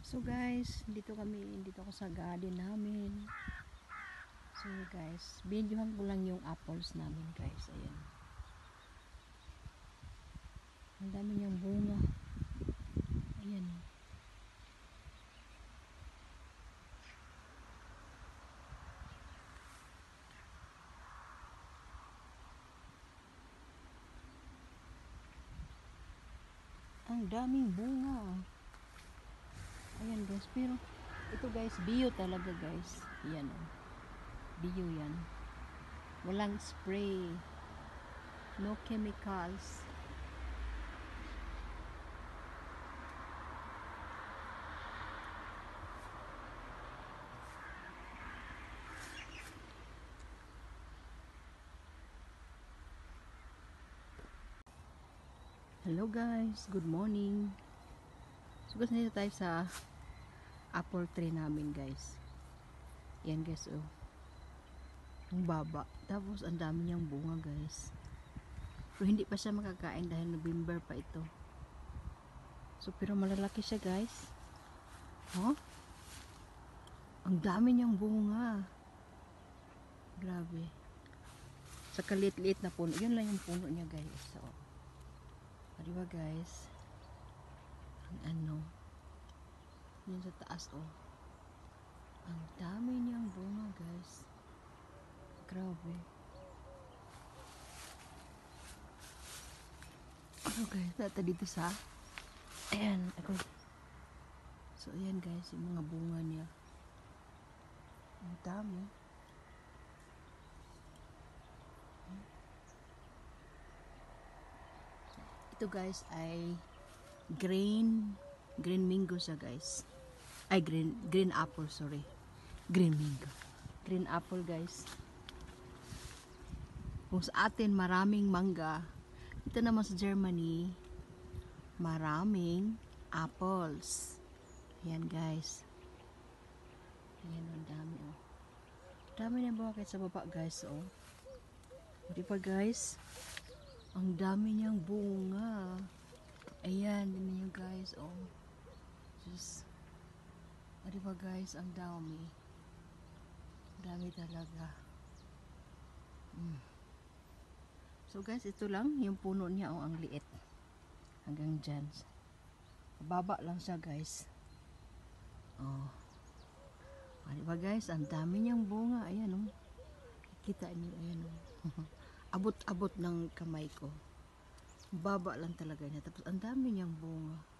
So guys, dito ako sa garden namin. So guys, videohan ko lang yung apples namin guys. Ayan. Ang dami niyang bunga. Ayan. Ang daming bunga. Ayan guys, pero ito guys, bio talaga guys. Ayan oh. Bio yan. Walang spray. No chemicals. Hello guys, good morning. So guys, nandito tayo sa apple tree namin guys. Yan guys oh. Ang baba. Tapos ang dami niyang bunga guys. Pero hindi pa siya makakain dahil November pa ito. So pero malalaki siya guys. Huh? Ang dami niyang bunga. Grabe. Sa kalit-liit na puno. Yun lang yung puno niya guys. So, diba guys? Ang ano. Yan sa taas oh. Ang dami niyang bunga guys. Grabe. Ano guys, nata dito sa ayan, ako. So ayan guys, yung mga bunga niya. Ang dami. Ito guys ay green mango siya guys. Ay green apple, sorry. Green mango. Green apple guys. Kung sa atin maraming mangga, ito naman sa Germany maraming apples. Ayan guys. Ayan, ang dami oh. Dami na buha kahit sa baba guys oh. Di ba guys? Ang dami niyang bunga. Ayan, din niyo guys oh. Just di ba guys, ang dami. Dami talaga. So guys, ito lang yung puno niya oh, ang liit. Hanggang dyan. Baba lang siya guys. Oh. Diba guys, ang dami niyang bunga. Ayan oh. Kita niyo, ayan oh. Abot-abot ng kamay ko. Baba lang talaga niya. Tapos ang dami niyang bunga.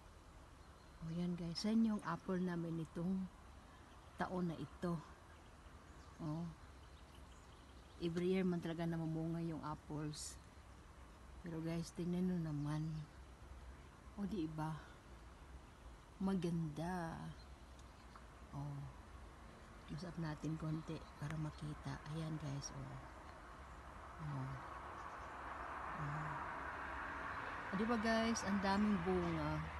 Oh, yan guys. Yan yung apple namin itong taon na ito. Oh. Every year man talaga namumunga yung apples. Pero guys, tingnan nyo naman. O di ba? Maganda. Oh. Usap natin konti para makita. Ayan guys, oh. Oh. Oh. O di ba guys, ang daming bunga.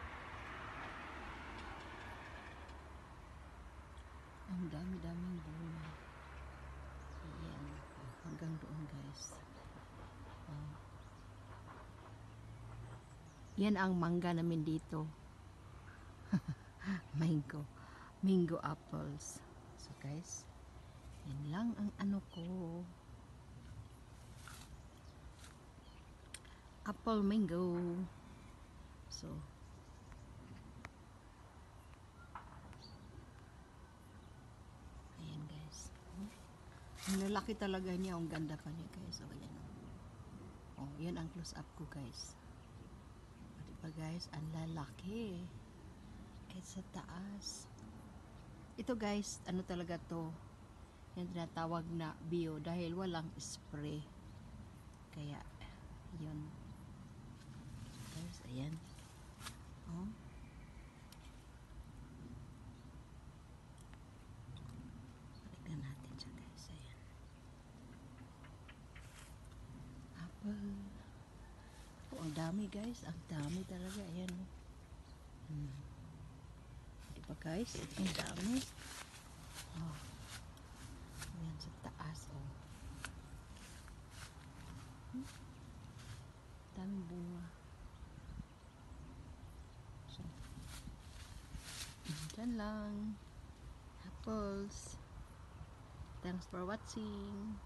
Ang dami-daming bunga. Ayan. Hanggang doon guys. Oh. Yan ang mangga namin dito. Mango apples. So guys, yan lang ang ano ko. Apple mango. So ayan guys. Ang lalaki talaga niya. Ang ganda pa niya guys. So ayan. Oh, yan ang close up ko guys. O diba guys, ang lalaki. Kahit sa taas. Ito guys, ano talaga to? Yung tinatawag na bio dahil walang spray. Kaya, yun. Guys, ayan. Oh. Palignan natin siya guys. Ayan. Apple. Oh, ang dami guys. Ang dami talaga. Ayan. Diba guys? Ang dami. Oh. Ayan sa taas. Oh. Daming bunga. So, dyan Yan lang. Apples. Thanks for watching.